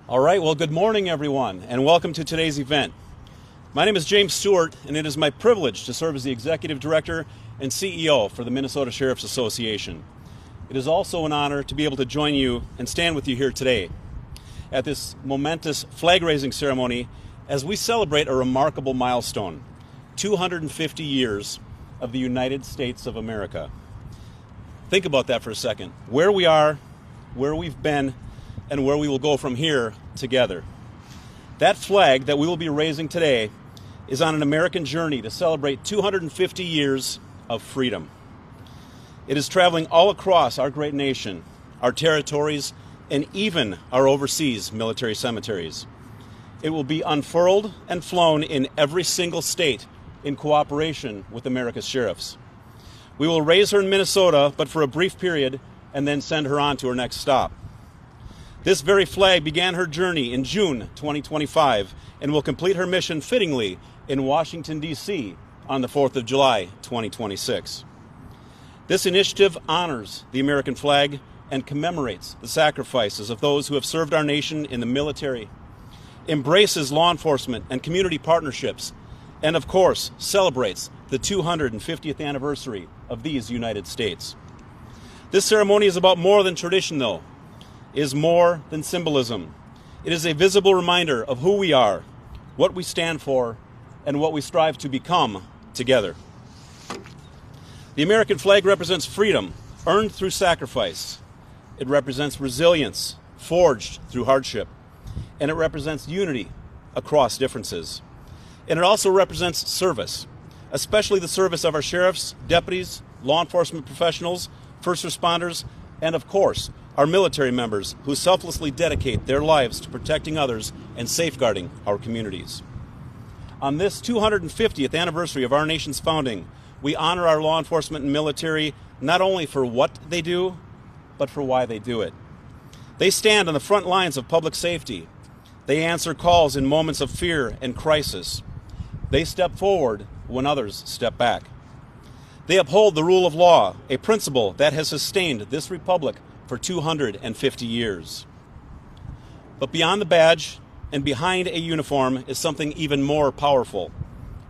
All right, well, good morning, everyone, and welcome to today's event. My name is James Stewart, and it is my privilege to serve as the Executive Director and CEO for the Minnesota Sheriff's Association. It is also an honor to be able to join you and stand with you here today at this momentous flag-raising ceremony as we celebrate a remarkable milestone, 250 years of the United States of America. Think about that for a second. Where we are, where we've been, and where we will go from here together. That flag that we will be raising today is on an American journey to celebrate 250 years of freedom. It is traveling all across our great nation, our territories, and even our overseas military cemeteries. It will be unfurled and flown in every single state in cooperation with America's sheriffs. We will raise her in Minnesota, but for a brief period, and then send her on to her next stop. This very flag began her journey in June 2025 and will complete her mission fittingly in Washington, D.C. on the 4th of July 2026. This initiative honors the American flag and commemorates the sacrifices of those who have served our nation in the military, embraces law enforcement and community partnerships, and of course celebrates the 250th anniversary of these United States. This ceremony is about more than tradition, though. It is more than symbolism. It is a visible reminder of who we are, what we stand for, and what we strive to become together. The American flag represents freedom, earned through sacrifice. It represents resilience, forged through hardship. And it represents unity across differences. And it also represents service, especially the service of our sheriffs, deputies, law enforcement professionals, first responders, and of course, our military members who selflessly dedicate their lives to protecting others and safeguarding our communities. On this 250th anniversary of our nation's founding, we honor our law enforcement and military not only for what they do, but for why they do it. They stand on the front lines of public safety. They answer calls in moments of fear and crisis. They step forward when others step back. They uphold the rule of law, a principle that has sustained this republic for 250 years. But beyond the badge and behind a uniform is something even more powerful,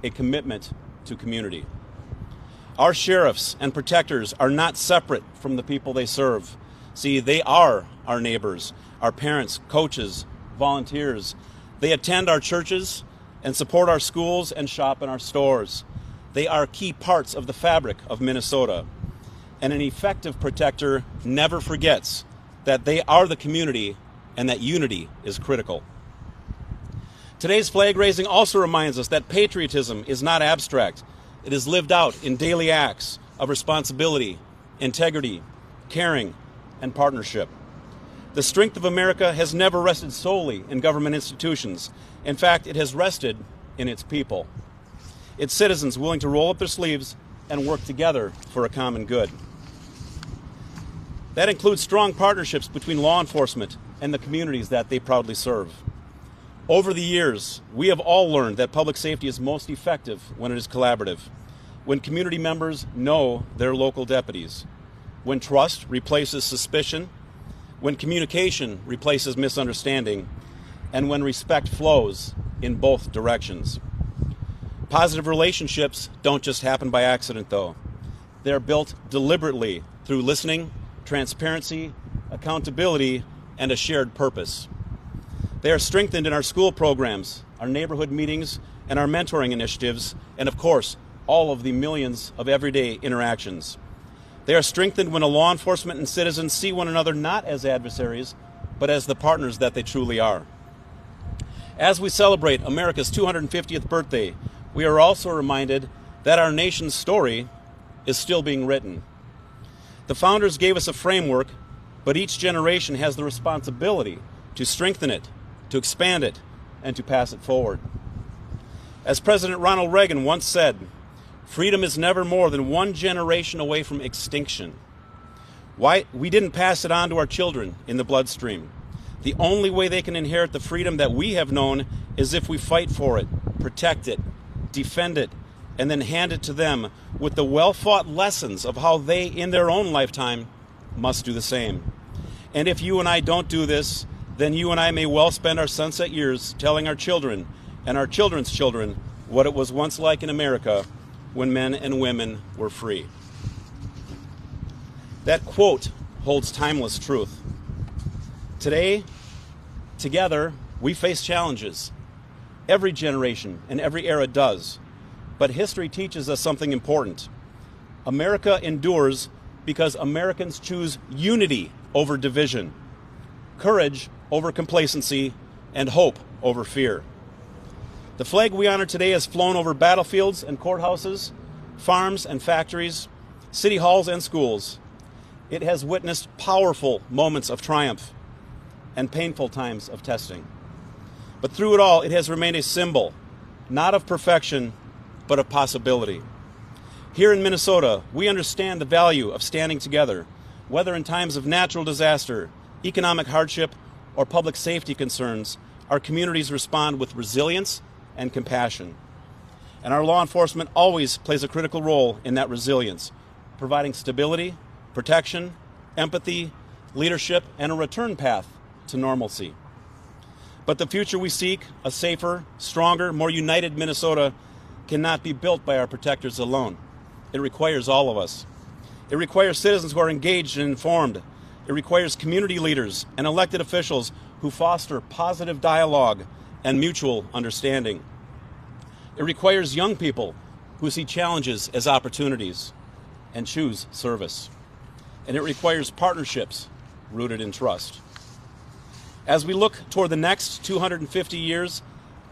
a commitment to community. Our sheriffs and protectors are not separate from the people they serve. See, they are our neighbors, our parents, coaches, volunteers. They attend our churches and support our schools and shop in our stores. They are key parts of the fabric of Minnesota. And an effective protector never forgets that they are the community and that unity is critical. Today's flag raising also reminds us that patriotism is not abstract. It is lived out in daily acts of responsibility, integrity, caring, and partnership. The strength of America has never rested solely in government institutions. In fact, it has rested in its people, its citizens willing to roll up their sleeves and work together for a common good. That includes strong partnerships between law enforcement and the communities that they proudly serve. Over the years, we have all learned that public safety is most effective when it is collaborative, when community members know their local deputies, when trust replaces suspicion, when communication replaces misunderstanding, and when respect flows in both directions. Positive relationships don't just happen by accident, though. They're built deliberately through listening, transparency, accountability, and a shared purpose. They are strengthened in our school programs, our neighborhood meetings, and our mentoring initiatives, and of course, all of the millions of everyday interactions. They are strengthened when a law enforcement and citizens see one another not as adversaries, but as the partners that they truly are. As we celebrate America's 250th birthday, we are also reminded that our nation's story is still being written. The founders gave us a framework, but each generation has the responsibility to strengthen it, to expand it, and to pass it forward. As President Ronald Reagan once said, freedom is never more than one generation away from extinction. Why we didn't pass it on to our children in the bloodstream. The only way they can inherit the freedom that we have known is if we fight for it, protect it, defend it, and then hand it to them with the well-fought lessons of how they, in their own lifetime, must do the same. And if you and I don't do this, then you and I may well spend our sunset years telling our children and our children's children what it was once like in America when men and women were free. That quote holds timeless truth. Today, together, we face challenges. Every generation and every era does. But history teaches us something important. America endures because Americans choose unity over division, courage over complacency, and hope over fear. The flag we honor today has flown over battlefields and courthouses, farms and factories, city halls and schools. It has witnessed powerful moments of triumph and painful times of testing. But through it all, it has remained a symbol, not of perfection, but of possibility. Here in Minnesota, we understand the value of standing together, whether in times of natural disaster, economic hardship, or public safety concerns. Our communities respond with resilience and compassion. And our law enforcement always plays a critical role in that resilience, providing stability, protection, empathy, leadership, and a return path to normalcy. But the future we seek, a safer, stronger, more united Minnesota, cannot be built by our protectors alone. It requires all of us. It requires citizens who are engaged and informed. It requires community leaders and elected officials who foster positive dialogue and mutual understanding. It requires young people who see challenges as opportunities and choose service. And it requires partnerships rooted in trust. As we look toward the next 250 years,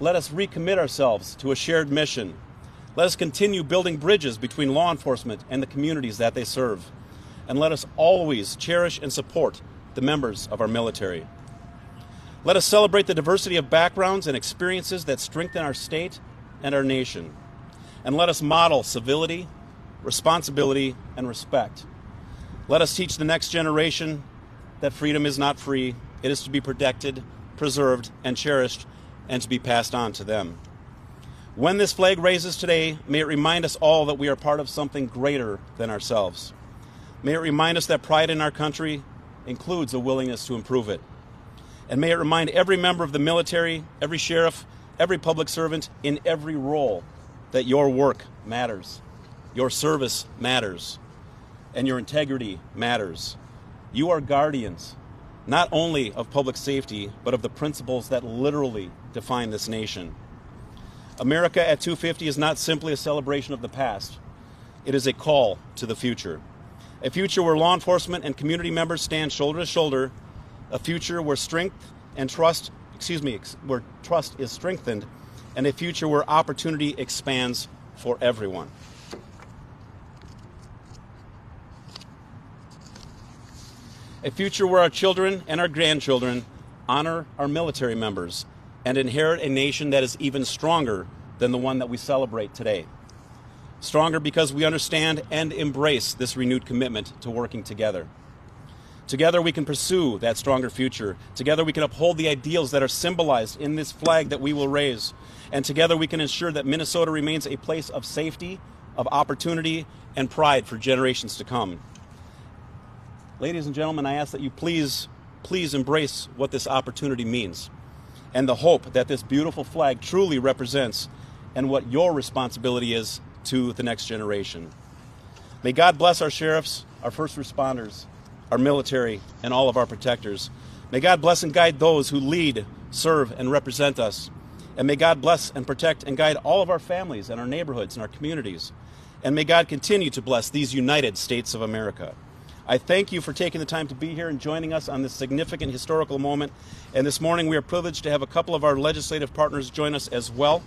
let us recommit ourselves to a shared mission. Let us continue building bridges between law enforcement and the communities that they serve. And let us always cherish and support the members of our military. Let us celebrate the diversity of backgrounds and experiences that strengthen our state and our nation. And let us model civility, responsibility, and respect. Let us teach the next generation that freedom is not free. It is to be protected, preserved, and cherished, and to be passed on to them. When this flag raises today, may it remind us all that we are part of something greater than ourselves. May it remind us that pride in our country includes a willingness to improve it. And may it remind every member of the military, every sheriff, every public servant in every role that your work matters, your service matters, and your integrity matters. You are guardians, not only of public safety, but of the principles that literally define this nation. America at 250 is not simply a celebration of the past. It is a call to the future. A future where law enforcement and community members stand shoulder to shoulder. A future where where trust is strengthened. And a future where opportunity expands for everyone. A future where our children and our grandchildren honor our military members and inherit a nation that is even stronger than the one that we celebrate today. Stronger because we understand and embrace this renewed commitment to working together. Together we can pursue that stronger future. Together we can uphold the ideals that are symbolized in this flag that we will raise. And together we can ensure that Minnesota remains a place of safety, of opportunity, and pride for generations to come. Ladies and gentlemen, I ask that you please embrace what this opportunity means and the hope that this beautiful flag truly represents and what your responsibility is to the next generation. May God bless our sheriffs, our first responders, our military, and all of our protectors. May God bless and guide those who lead, serve, and represent us. And may God bless and protect and guide all of our families and our neighborhoods and our communities. And may God continue to bless these United States of America. I thank you for taking the time to be here and joining us on this significant historical moment. And this morning we are privileged to have a couple of our legislative partners join us as well.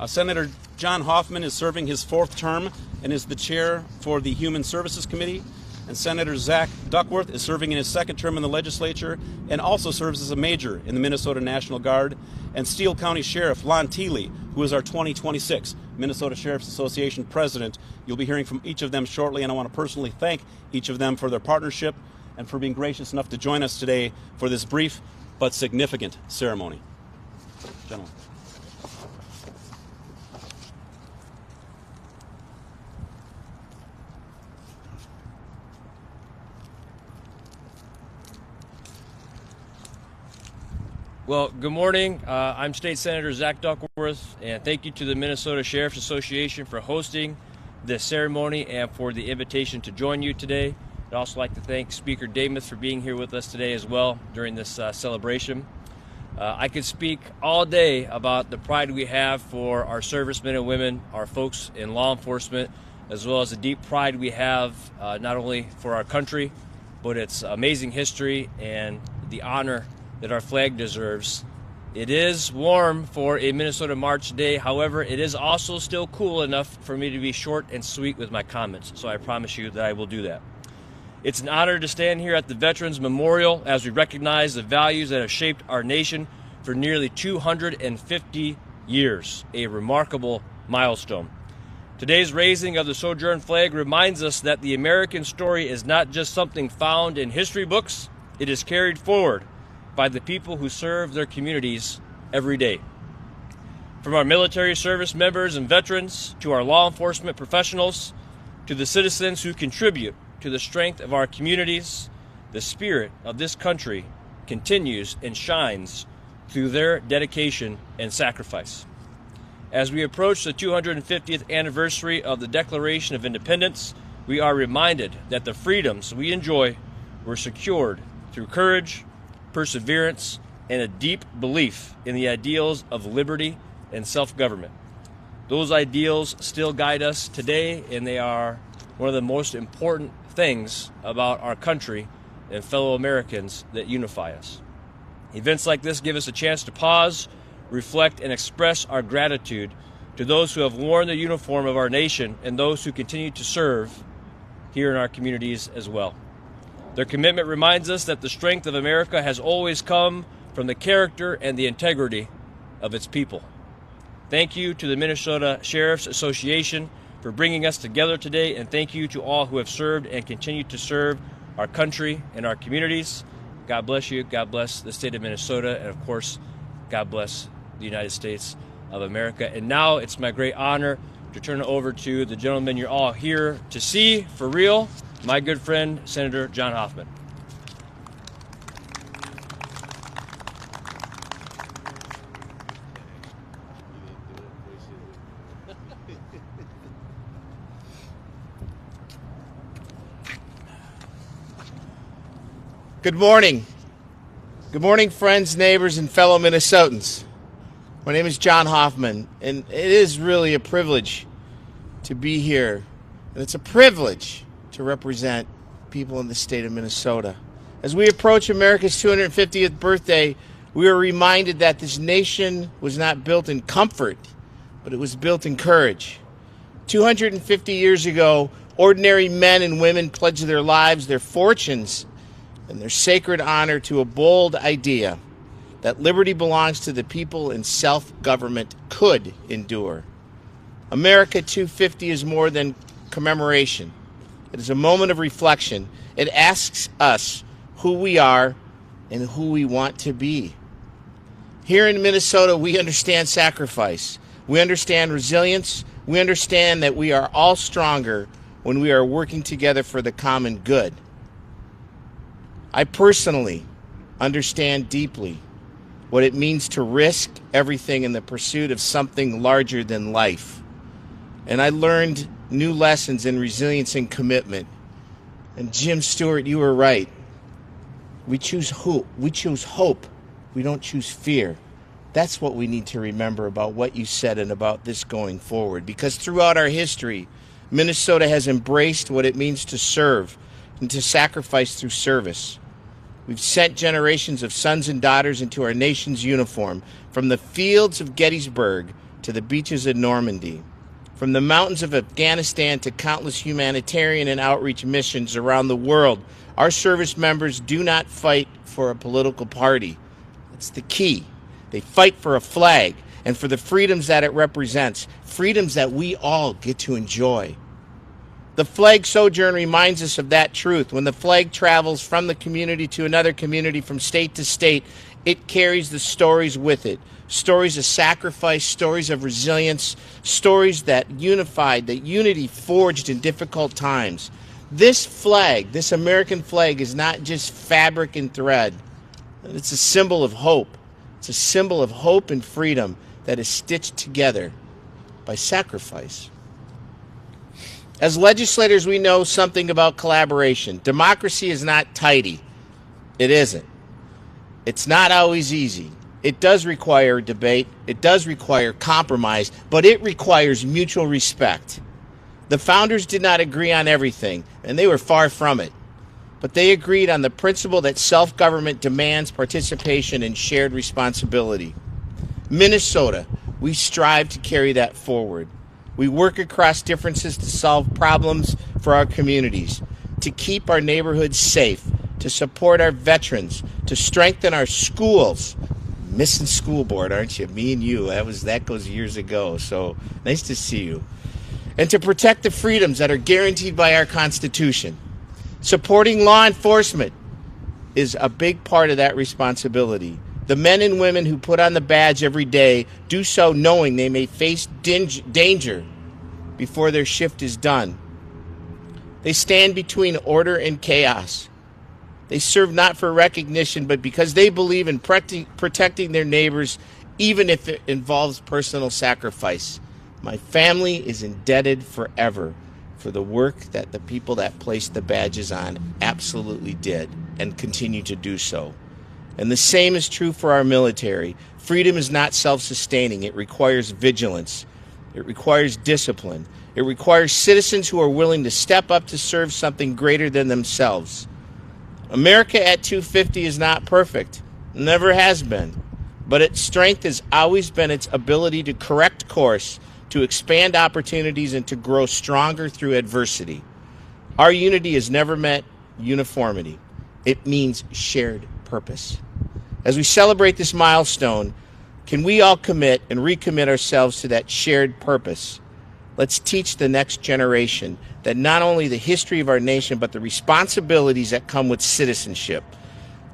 Senator John Hoffman is serving his fourth term and is the chair for the Human Services Committee. And Senator Zach Duckworth is serving in his second term in the legislature and also serves as a major in the Minnesota National Guard. And Steele County Sheriff Lon Teeley, who is our 2026 Minnesota Sheriff's Association president. You'll be hearing from each of them shortly, and I want to personally thank each of them for their partnership and for being gracious enough to join us today for this brief but significant ceremony. Gentlemen. Well, good morning. I'm State Senator Zach Duckworth, and thank you to the Minnesota Sheriff's Association for hosting this ceremony and for the invitation to join you today. I'd also like to thank Speaker Dameth for being here with us today as well during this celebration. I could speak all day about the pride we have for our servicemen and women, our folks in law enforcement, as well as the deep pride we have not only for our country, but its amazing history and the honor that our flag deserves. It is warm for a Minnesota March day. However, it is also still cool enough for me to be short and sweet with my comments, so I promise you that I will do that. It's an honor to stand here at the Veterans Memorial as we recognize the values that have shaped our nation for nearly 250 years, a remarkable milestone. Today's raising of the Sojourn Flag reminds us that the American story is not just something found in history books, it is carried forward by the people who serve their communities every day. From our military service members and veterans, to our law enforcement professionals, to the citizens who contribute to the strength of our communities, the spirit of this country continues and shines through their dedication and sacrifice. As we approach the 250th anniversary of the Declaration of Independence, we are reminded that the freedoms we enjoy were secured through courage, perseverance, and a deep belief in the ideals of liberty and self-government. Those ideals still guide us today, and they are one of the most important things about our country and fellow Americans that unify us. Events like this give us a chance to pause, reflect, and express our gratitude to those who have worn the uniform of our nation and those who continue to serve here in our communities as well. Their commitment reminds us that the strength of America has always come from the character and the integrity of its people. Thank you to the Minnesota Sheriff's Association for bringing us together today, and thank you to all who have served and continue to serve our country and our communities. God bless you, God bless the state of Minnesota, and of course, God bless the United States of America. And now it's my great honor to turn it over to the gentleman you're all here to see for real, my good friend, Senator John Hoffman. Good morning. Good morning, friends, neighbors, and fellow Minnesotans. My name is John Hoffman, and it is really a privilege to be here. And it's a privilege to represent people in the state of Minnesota. As we approach America's 250th birthday, we are reminded that this nation was not built in comfort, but it was built in courage. 250 years ago, ordinary men and women pledged their lives, their fortunes, and their sacred honor to a bold idea that liberty belongs to the people and self-government could endure. America 250 is more than commemoration. It is a moment of reflection. It asks us who we are and who we want to be. Here in Minnesota, we understand sacrifice. We understand resilience. We understand that we are all stronger when we are working together for the common good. I personally understand deeply what it means to risk everything in the pursuit of something larger than life. And I learned new lessons in resilience and commitment. And Jim Stewart, you were right. We choose hope. We choose hope. We don't choose fear. That's what we need to remember about what you said and about this going forward. Because throughout our history, Minnesota has embraced what it means to serve and to sacrifice through service. We've sent generations of sons and daughters into our nation's uniform, from the fields of Gettysburg to the beaches of Normandy, from the mountains of Afghanistan to countless humanitarian and outreach missions around the world. Our service members do not fight for a political party. That's the key. They fight for a flag and for the freedoms that it represents, freedoms that we all get to enjoy. The flag sojourn reminds us of that truth. When the flag travels from the community to another community, from state to state, it carries the stories with it. Stories of sacrifice, stories of resilience, stories that unified, that unity forged in difficult times. This flag, this American flag, is not just fabric and thread. It's a symbol of hope. It's a symbol of hope and freedom that is stitched together by sacrifice. As legislators, we know something about collaboration. Democracy is not tidy. It isn't. It's not always easy. It does require debate. It does require compromise, but it requires mutual respect. The founders did not agree on everything, and they were far from it. But they agreed on the principle that self-government demands participation and shared responsibility. Minnesota, we strive to carry that forward. We work across differences to solve problems for our communities, to keep our neighborhoods safe, to support our veterans, to strengthen our schools. Missing school board, aren't you? Me and you. That goes years ago. So nice to see you. And to protect the freedoms that are guaranteed by our Constitution. Supporting law enforcement is a big part of that responsibility. The men and women who put on the badge every day do so knowing they may face danger before their shift is done. They stand between order and chaos. They serve not for recognition, but because they believe in protecting their neighbors, even if it involves personal sacrifice. My family is indebted forever for the work that the people that placed the badges on absolutely did and continue to do so. And the same is true for our military. Freedom is not self-sustaining. It requires vigilance. It requires discipline. It requires citizens who are willing to step up to serve something greater than themselves. America at 250 is not perfect. Never has been. But its strength has always been its ability to correct course, to expand opportunities, and to grow stronger through adversity. Our unity has never meant uniformity. It means shared purpose. As we celebrate this milestone, can we all commit and recommit ourselves to that shared purpose? Let's teach the next generation that not only the history of our nation, but the responsibilities that come with citizenship.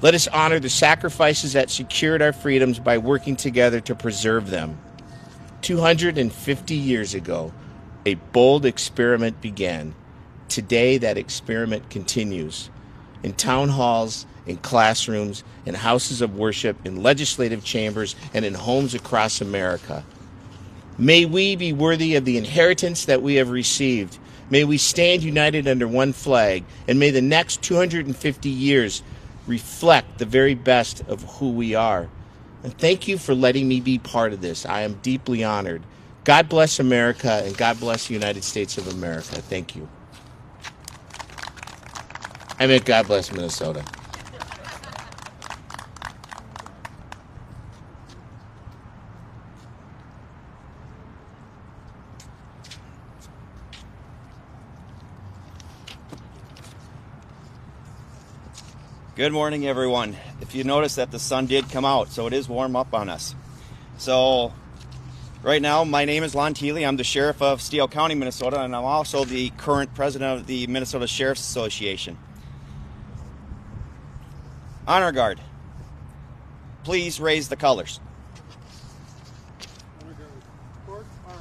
Let us honor the sacrifices that secured our freedoms by working together to preserve them. 250 years ago, a bold experiment began. Today, that experiment continues. In town halls, in classrooms, in houses of worship, in legislative chambers, and in homes across America. May we be worthy of the inheritance that we have received. May we stand united under one flag, and may the next 250 years reflect the very best of who we are. And thank you for letting me be part of this. I am deeply honored. God bless America, and God bless the United States of America. Thank you. I meant God bless Minnesota. Good morning, everyone. If you notice that the sun did come out, so it is warm up on us. So right now, my name is Lon Teely. I'm the sheriff of Steele County, Minnesota, and I'm also the current president of the Minnesota Sheriff's Association. Honor Guard, please raise the colors. Honor Guard, report arms.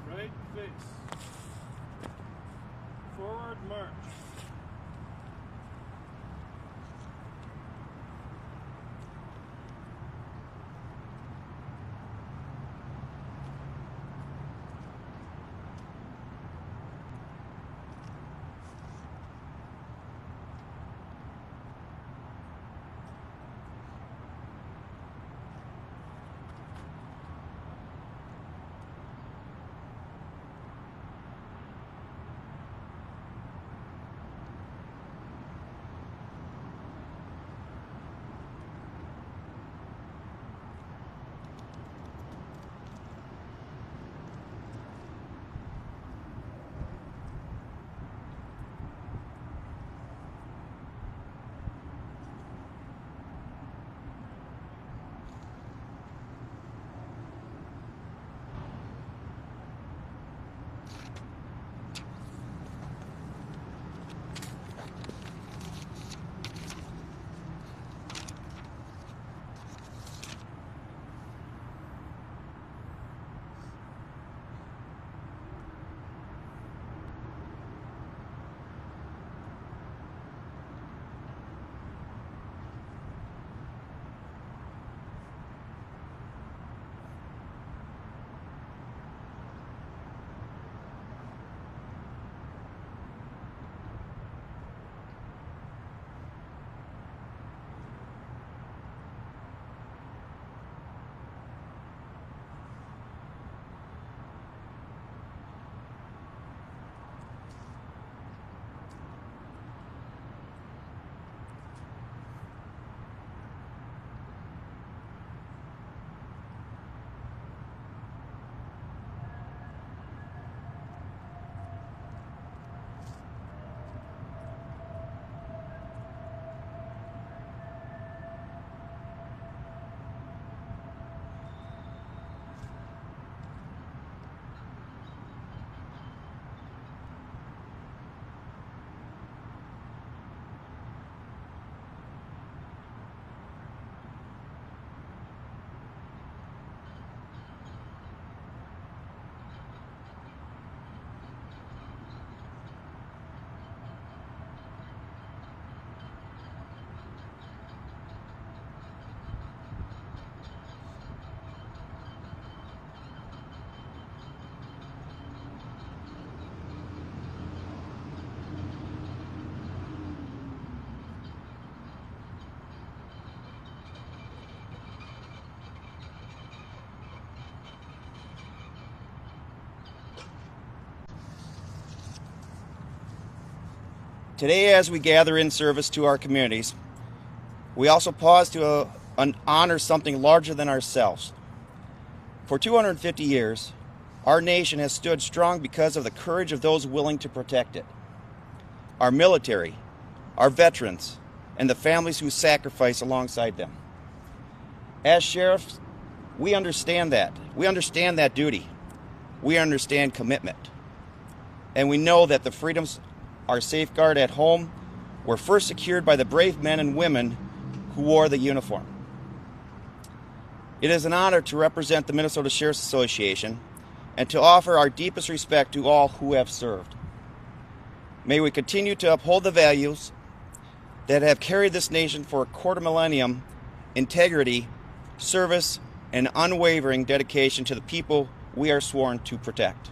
Right face. Forward march. Today, as we gather in service to our communities, we also pause to honor something larger than ourselves. For 250 years, our nation has stood strong because of the courage of those willing to protect it. Our military, our veterans, and the families who sacrifice alongside them. As sheriffs, we understand that. We understand that duty. We understand commitment. And we know that the freedoms our safeguard at home were first secured by the brave men and women who wore the uniform. It is an honor to represent the Minnesota Sheriff's Association and to offer our deepest respect to all who have served. May we continue to uphold the values that have carried this nation for a quarter millennium: integrity, service, and unwavering dedication to the people we are sworn to protect.